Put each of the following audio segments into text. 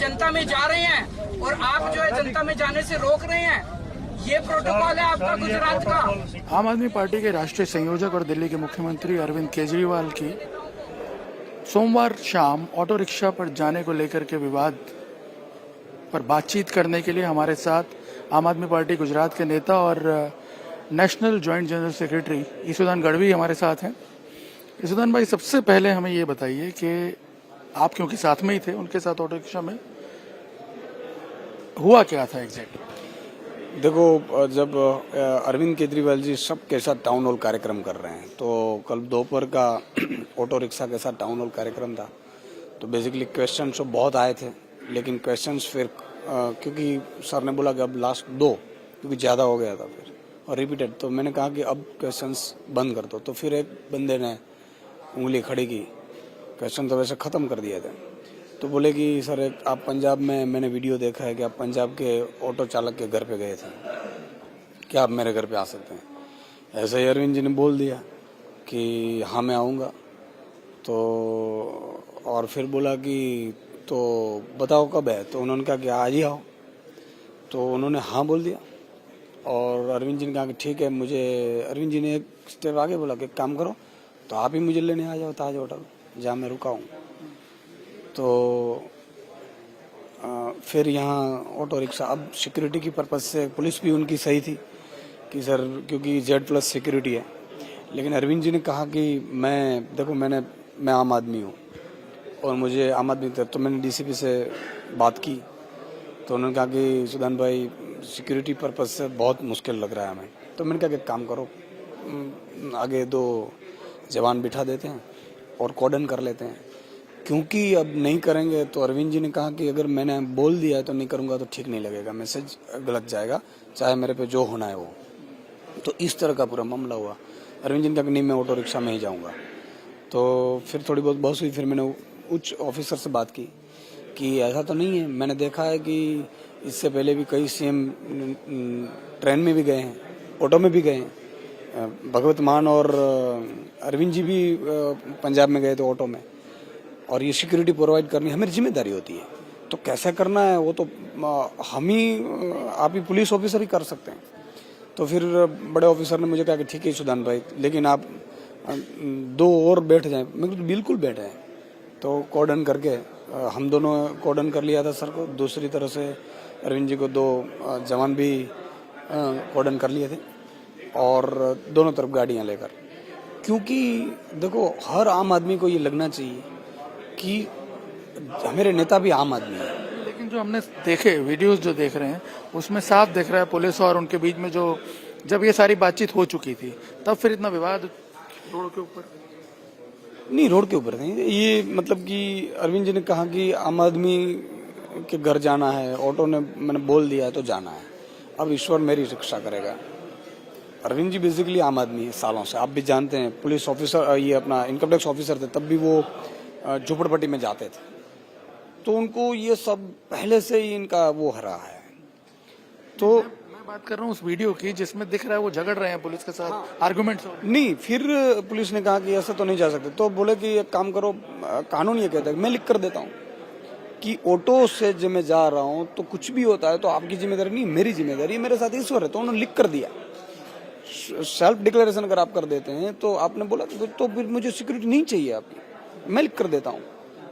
जनता में जा रहे हैं और आप जो है जनता में जाने से रोक रहे हैं। ये प्रोटोकॉल है आपका गुजरात का। आम आदमी पार्टी के राष्ट्रीय संयोजक और दिल्ली के मुख्यमंत्री अरविंद केजरीवाल की सोमवार शाम ऑटो रिक्शा पर जाने को लेकर के विवाद पर बातचीत करने के लिए हमारे साथ आम आदमी पार्टी गुजरात के नेता और national joint general secretary Isudan Gadhvi हमारे साथ हैं। ईसुदान भाई, सबसे पहले हमें ये बताइए कि आप क्योंकि साथ में ही थे उनके साथ ऑटो रिक्शा में, हुआ क्या था एग्जैक्ट? देखो, जब अरविंद केजरीवाल जी सबके साथ टाउन हॉल कार्यक्रम कर रहे हैं, तो कल दोपहर का ऑटो रिक्शा के साथ टाउन हॉल कार्यक्रम था, तो बेसिकली क्वेश्चंस तो बहुत आए थे, लेकिन क्वेश्चंस फिर क्योंकि सर ने बोला कि अब लास्ट दो, क्योंकि ज़्यादा हो गया था फिर और रिपीटेड, तो मैंने कहा कि अब क्वेश्चंस बंद कर दो। तो फिर एक बंदे ने उंगली खड़ी की, क्वेश्चन तो वैसे ख़त्म कर दिए थे, तो बोले कि सर आप पंजाब में, मैंने वीडियो देखा है कि आप पंजाब के ऑटो चालक के घर पे गए थे, क्या आप मेरे घर पे आ सकते हैं? ऐसे ही अरविंद जी ने बोल दिया कि हाँ मैं आऊँगा। तो और फिर बोला कि तो बताओ कब है, तो उन्होंने कहा कि आज ही आओ, तो उन्होंने हाँ बोल दिया। और अरविंद जी ने कहा कि ठीक है, अरविंद जी ने एक स्टेप आगे बोला कि काम करो, तो आप ही मुझे लेने आ जाओ ताज होटल जहाँ मैं रुका हूँ। तो फिर यहाँ ऑटो रिक्शा, अब सिक्योरिटी की पर्पज़ से पुलिस भी उनकी सही थी कि सर क्योंकि Z+ सिक्योरिटी है, लेकिन अरविंद जी ने कहा कि मैं आम आदमी हूँ और मुझे आम आदमी, तो मैंने DCP से बात की, तो उन्होंने कहा कि सुदान भाई सिक्योरिटी पर्पज़ से बहुत मुश्किल लग रहा है हमें। तो मैंने कहा कि काम करो, आगे 2 जवान बिठा देते हैं और कॉर्डन कर लेते हैं, क्योंकि अब नहीं करेंगे तो अरविंद जी ने कहा कि अगर मैंने बोल दिया है तो नहीं करूँगा तो ठीक नहीं लगेगा, मैसेज गलत जाएगा, चाहे मेरे पे जो होना है वो। तो इस तरह का पूरा मामला हुआ। अरविंद जी ने कहा कि नहीं मैं ऑटो रिक्शा में ही जाऊँगा। तो फिर थोड़ी बहुत बहस हुई, फिर मैंने उच्च ऑफिसर से बात की कि ऐसा तो नहीं है, मैंने देखा है कि इससे पहले भी कई CM ट्रेन में भी गए हैं, ऑटो में भी गए हैं, भगवत मान और अरविंद जी भी पंजाब में गए थे ऑटो में, और ये सिक्योरिटी प्रोवाइड करनी हमारी जिम्मेदारी होती है। तो कैसे करना है वो तो आप ही पुलिस ऑफिसर ही कर सकते हैं। तो फिर बड़े ऑफिसर ने मुझे कहा कि ठीक है सुदान भाई, लेकिन आप 2 और बैठ जाएं। मैं तो बिल्कुल बैठे हैं। तो कॉर्डन करके हम दोनों कॉर्डन कर लिया था सर को, दूसरी तरह से अरविंद जी को 2 जवान भी कॉर्डन कर लिए थे, और दोनों तरफ गाड़ियां लेकर, क्योंकि देखो हर आम आदमी को ये लगना चाहिए कि मेरे नेता भी आम आदमी है। लेकिन जो हमने देखे वीडियोस जो देख रहे हैं उसमें साफ दिख रहा है पुलिस और उनके बीच में जो जब ये सारी बातचीत हो चुकी थी तब फिर इतना विवाद रोड के ऊपर नहीं, रोड के ऊपर नहीं, ये मतलब कि अरविंद जी ने कहा कि आम आदमी के घर जाना है, ऑटो ने मैंने बोल दिया है तो जाना है, अब ईश्वर मेरी रक्षा करेगा। अरविंद जी बेसिकली आम आदमी है सालों से, आप भी जानते हैं, पुलिस ऑफिसर, ये अपना इनकम टैक्स ऑफिसर थे, तब भी वो झोपड़पट्टी में जाते थे, तो उनको ये सब पहले से ही इनका वो हरा है। तो मैं बात कर रहा हूँ उस वीडियो की जिसमें दिख रहा है वो झगड़ रहे हैं पुलिस के साथ, आर्गुमेंट्स नहीं, फिर पुलिस ने कहा कि ऐसा तो नहीं जा सकते, तो बोले कि एक काम करो, कानून ये कहता है, मैं लिख कर देता हूँ कि ऑटो से जब मैं जा रहा हूँ तो कुछ भी होता है तो आपकी जिम्मेदारी नहीं, मेरी जिम्मेदारी, मेरे साथ ईश्वर है। तो उन्होंने लिख कर दिया, सेल्फ डिक्लेरेशन अगर आप कर देते हैं, तो आपने बोला तो फिर मुझे सिक्योरिटी नहीं चाहिए आपकी, मैं लिख कर देता हूँ।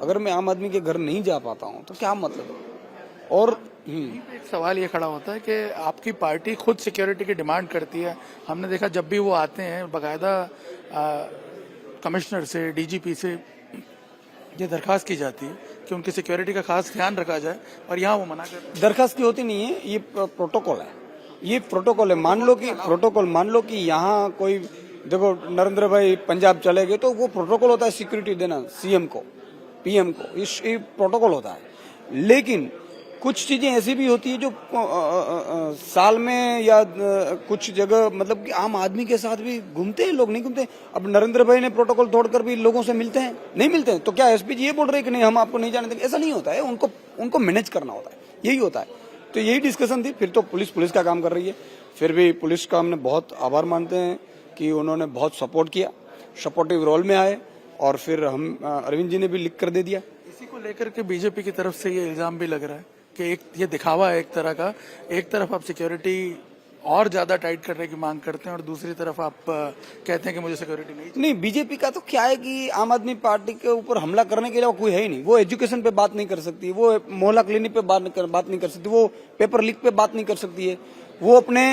अगर मैं आम आदमी के घर नहीं जा पाता हूँ तो क्या मतलब है? और एक सवाल ये खड़ा होता है कि आपकी पार्टी खुद सिक्योरिटी की डिमांड करती है। हमने देखा जब भी वो आते हैं बाकायदा कमिश्नर से, DGP से ये दरखास्त की जाती है कि उनकी सिक्योरिटी का खास ध्यान रखा जाए, और यहाँ वो मना कर। दरखास्त की होती नहीं है, ये प्रोटोकॉल है, ये प्रोटोकॉल है। मान लो कि यहाँ कोई, देखो नरेंद्र भाई पंजाब चले गए तो वो प्रोटोकॉल होता है सिक्योरिटी देना CM को, PM को, ये प्रोटोकॉल होता है। लेकिन कुछ चीजें ऐसी भी होती है जो साल में या कुछ जगह, मतलब कि आम आदमी के साथ भी घूमते हैं लोग, नहीं घूमते। अब नरेंद्र भाई ने प्रोटोकॉल तोड़कर भी लोगों से मिलते हैं, नहीं मिलते हैं, तो क्या SP जी ये बोल रहे हैं कि नहीं हम आपको नहीं जाने देंगे? ऐसा नहीं होता है, उनको मैनेज करना होता है, यही होता है। तो यही डिस्कशन थी। फिर तो पुलिस का काम कर रही है, फिर भी पुलिस का हमने बहुत आभार मानते हैं कि उन्होंने बहुत सपोर्ट किया, सपोर्टिव रोल में आए, और फिर हम अरविंद जी ने भी लिख कर दे दिया। इसी को लेकर के बीजेपी की तरफ से ये इल्जाम भी लग रहा है कि एक ये दिखावा है एक तरह का, एक तरफ आप सिक्योरिटी और ज्यादा टाइट करने की मांग करते हैं और दूसरी तरफ आप कहते हैं कि मुझे सिक्योरिटी नहीं चाहिए। नहीं, बीजेपी का तो क्या है कि आम आदमी पार्टी के ऊपर हमला करने के लिए कोई है ही नहीं। वो एजुकेशन पे बात नहीं कर सकती, वो मोहल्ला क्लिनिक पे बात नहीं कर सकती, वो पेपर लीक पे बात नहीं कर सकती है, वो अपने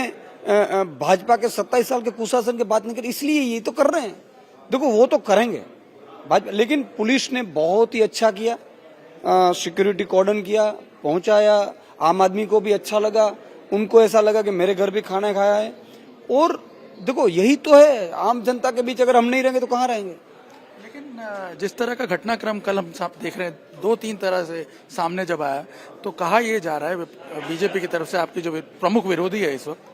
भाजपा के 27 साल के कुशासन के बात नहीं कर, इसलिए ये तो कर रहे हैं। देखो वो तो करेंगे भाजपा, लेकिन पुलिस ने बहुत ही अच्छा किया, सिक्योरिटी कॉर्डन किया, पहुंचाया, आम आदमी को भी अच्छा लगा, उनको ऐसा लगा कि मेरे घर भी खाना खाया है। और देखो यही तो है, आम जनता के बीच अगर हम नहीं रहेंगे तो कहाँ रहेंगे। लेकिन जिस तरह का घटनाक्रम कल हम देख रहे हैं, 2-3 तरह से सामने जब आया, तो कहा यह जा रहा है बीजेपी की तरफ से, आपकी जो प्रमुख विरोधी है इस वक्त,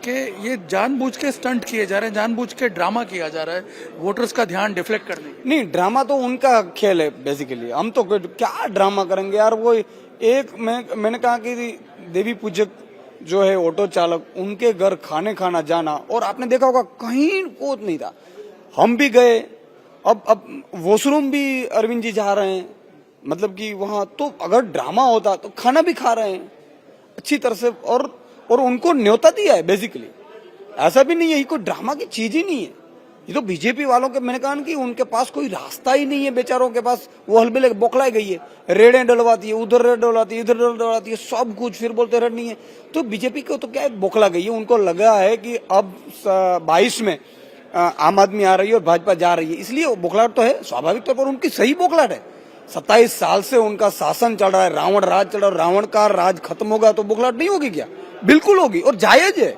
कि ये जानबूझ के स्टंट किए जा रहे हैं, जानबूझ के ड्रामा किया जा रहा है वोटर्स का ध्यान डिफ्लेक्ट करने के। नहीं, ड्रामा तो उनका खेल है बेसिकली, हम तो क्या ड्रामा करेंगे यार। वो एक मैंने कहा कि देवी पूजक जो है ऑटो चालक, उनके घर खाने खाना जाना, और आपने देखा होगा कहीं कोत नहीं था। हम भी गए, अब वॉशरूम भी अरविंद जी जा रहे हैं, मतलब कि वहां तो अगर ड्रामा होता तो खाना भी खा रहे हैं अच्छी तरह से, और उनको न्योता दिया है बेसिकली। ऐसा भी नहीं है, ये कोई ड्रामा की चीज ही नहीं है। ये तो बीजेपी वालों के, मैंने कहा कि उनके पास कोई रास्ता ही नहीं है बेचारों के पास। वो हलबे लेके बौखलाई गई है, रेडें डलवाती है, उधर रेड डलवाती है, इधर डलवाती है, सब कुछ, फिर बोलते रेड नहीं है। तो बीजेपी को तो क्या है, बौखला गई है। उनको लगा है कि अब 22 में आम आदमी आ रही है और भाजपा जा रही है, इसलिए बौखलाहट तो है, स्वाभाविक तौर पर उनकी सही बौखलाहट है। 27 साल से उनका शासन चल रहा है, रावण राज चल रहा है, रावण का राज खत्म होगा तो बौखलाहट नहीं होगी क्या? बिल्कुल होगी, और जायज है।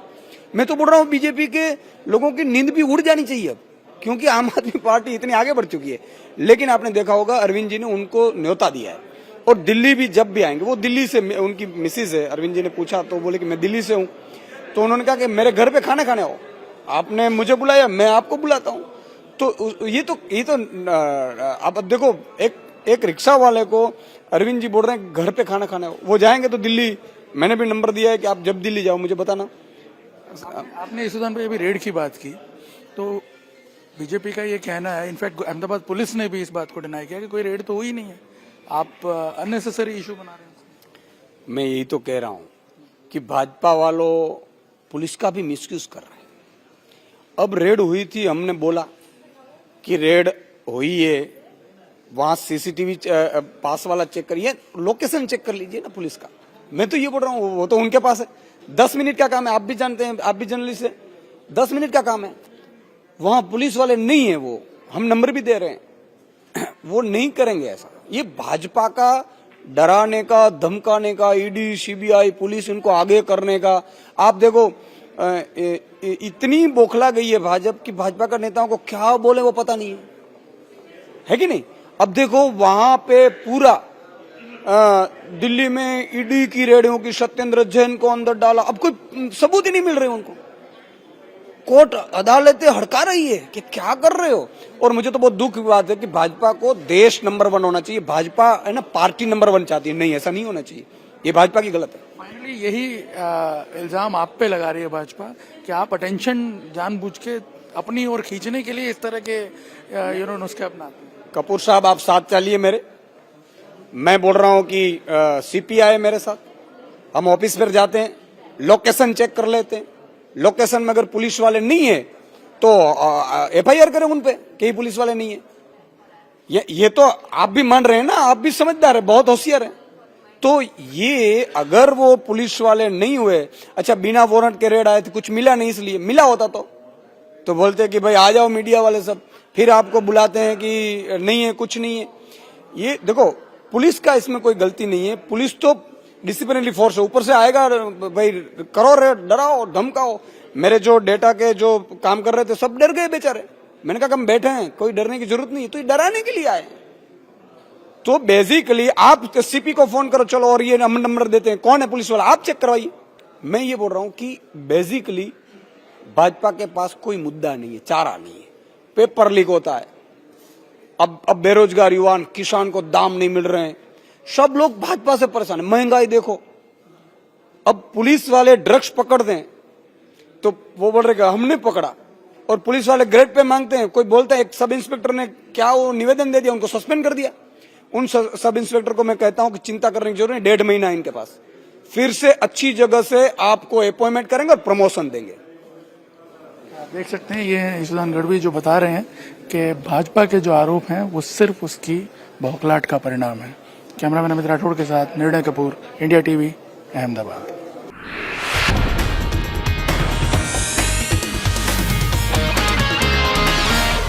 मैं तो बोल रहा हूँ बीजेपी के लोगों की नींद भी उड़ जानी चाहिए अब, क्योंकि आम आदमी पार्टी इतनी आगे बढ़ चुकी है। लेकिन आपने देखा होगा अरविंद जी ने उनको न्योता दिया है, और दिल्ली भी जब भी आएंगे, वो दिल्ली से, उनकी मिसिज है, अरविंद जी ने पूछा तो बोले कि मैं दिल्ली से हूँ, तो उन्होंने कहा कि मेरे घर पे खाना खाने आओ, आपने मुझे बुलाया, मैं आपको बुलाता हूँ। तो ये तो आप देखो, एक रिक्शा वाले को अरविंद जी बोल रहे हैं घर पे खाना खाने आओ, वो जाएंगे तो दिल्ली, मैंने भी नंबर दिया है कि आप जब दिल्ली जाओ मुझे बताना। आपने इस उदाहरण पे अभी रेड की बात की, तो बीजेपी का ये कहना है, इनफैक्ट अहमदाबाद पुलिस ने भी इस बात को डिनाई किया कि कोई रेड तो हुई नहीं है, आप अननेसेसरी इशू बना रहे हैं। मैं यही तो कह रहा हूं कि भाजपा वालों पुलिस का भी मिसयूज कर रहे हैं। अब रेड हुई थी, हमने बोला कि रेड हुई है, वहां सीसीटीवी पास वाला चेक करिए, लोकेशन चेक कर लीजिए ना पुलिस का। मैं तो ये बोल रहा हूँ, वो तो उनके पास है, 10 मिनट का काम है, आप भी जानते हैं, आप भी जर्नलिस्ट है, 10 मिनट का काम है। वहां पुलिस वाले नहीं है, वो हम नंबर भी दे रहे हैं, वो नहीं करेंगे ऐसा। ये भाजपा का डराने का, धमकाने का, ईडी, सीबीआई, पुलिस इनको आगे करने का। आप देखो इतनी बौखला गई है भाजपा की, भाजपा का नेताओं को क्या बोले वो पता नहीं है कि नहीं। अब देखो वहां पे पूरा दिल्ली में ईडी की रेडियो की, सत्येंद्र जैन को अंदर डाला, अब कोई सबूत ही नहीं मिल रहे उनको। कोर्ट अदालतें हड़का रही है कि क्या कर रहे हो। और मुझे तो बहुत दुख की बात है कि भाजपा को देश नंबर 1 होना चाहिए, भाजपा है ना पार्टी नंबर 1 चाहती है, नहीं ऐसा नहीं होना चाहिए, ये भाजपा की गलत है। फाइनली यही इल्जाम आप पे लगा रही है भाजपा कि आप अटेंशन जानबूझ के अपनी ओर खींचने के लिए इस तरह के नुस्खे अपनाते हैं। कपूर साहब आप साथ चलिए मेरे, मैं बोल रहा हूं कि सीपीआई है मेरे साथ, हम ऑफिस पर जाते हैं, लोकेशन चेक कर लेते हैं, लोकेशन में अगर पुलिस वाले नहीं है तो एफआईआर करें उन पे कि पुलिस वाले नहीं है। ये तो आप भी मान रहे हैं ना, आप भी समझदार है, बहुत होशियार है। तो ये अगर वो पुलिस वाले नहीं हुए, अच्छा बिना वारंट के रेड आए थे, कुछ मिला नहीं, इसलिए मिला होता तो बोलते कि भाई आ जाओ मीडिया वाले सब, फिर आपको बुलाते हैं कि नहीं है, कुछ नहीं है। ये देखो पुलिस का इसमें कोई गलती नहीं है, पुलिस तो डिसिप्लिनरी फोर्स है, ऊपर से आएगा भाई करो रेड, डराओ धमकाओ। मेरे जो डेटा के जो काम कर रहे थे सब डर गए बेचारे, मैंने कहा हम बैठे हैं, कोई डरने की जरूरत नहीं, तो ये डराने के लिए आए। तो बेसिकली आप सीपी को फोन करो, चलो और ये हम नंबर देते हैं, कौन है पुलिस वाला, आप चेक करवाइए। मैं ये बोल रहा हूं कि बेसिकली भाजपा के पास कोई मुद्दा नहीं है, चारा नहीं है, पेपर लीक होता है, अब बेरोजगार युवा किसान को दाम नहीं मिल रहे हैं, सब लोग भाजपा से परेशान है, महंगाई देखो। अब पुलिस वाले ड्रग्स पकड़ दें तो वो बोल रहे हमने पकड़ा, और पुलिस वाले ग्रेड पे मांगते हैं, कोई बोलता है एक सब इंस्पेक्टर ने क्या वो निवेदन दे दिया, उनको सस्पेंड कर दिया। उन सब इंस्पेक्टर को मैं कहता हूं कि चिंता करने की जरूरत नहीं, 1.5 महीना है इनके पास, फिर से अच्छी जगह से आपको अपॉइंटमेंट करेंगे और प्रमोशन देंगे। आप देख सकते हैं ये ईशुदान गढ़वी जो बता रहे हैं कि भाजपा के जो आरोप हैं वो सिर्फ उसकी बौखलाहट का परिणाम है। कैमरामैन अमित राठौड़ के साथ निर्णय कपूर, इंडिया टीवी, अहमदाबाद।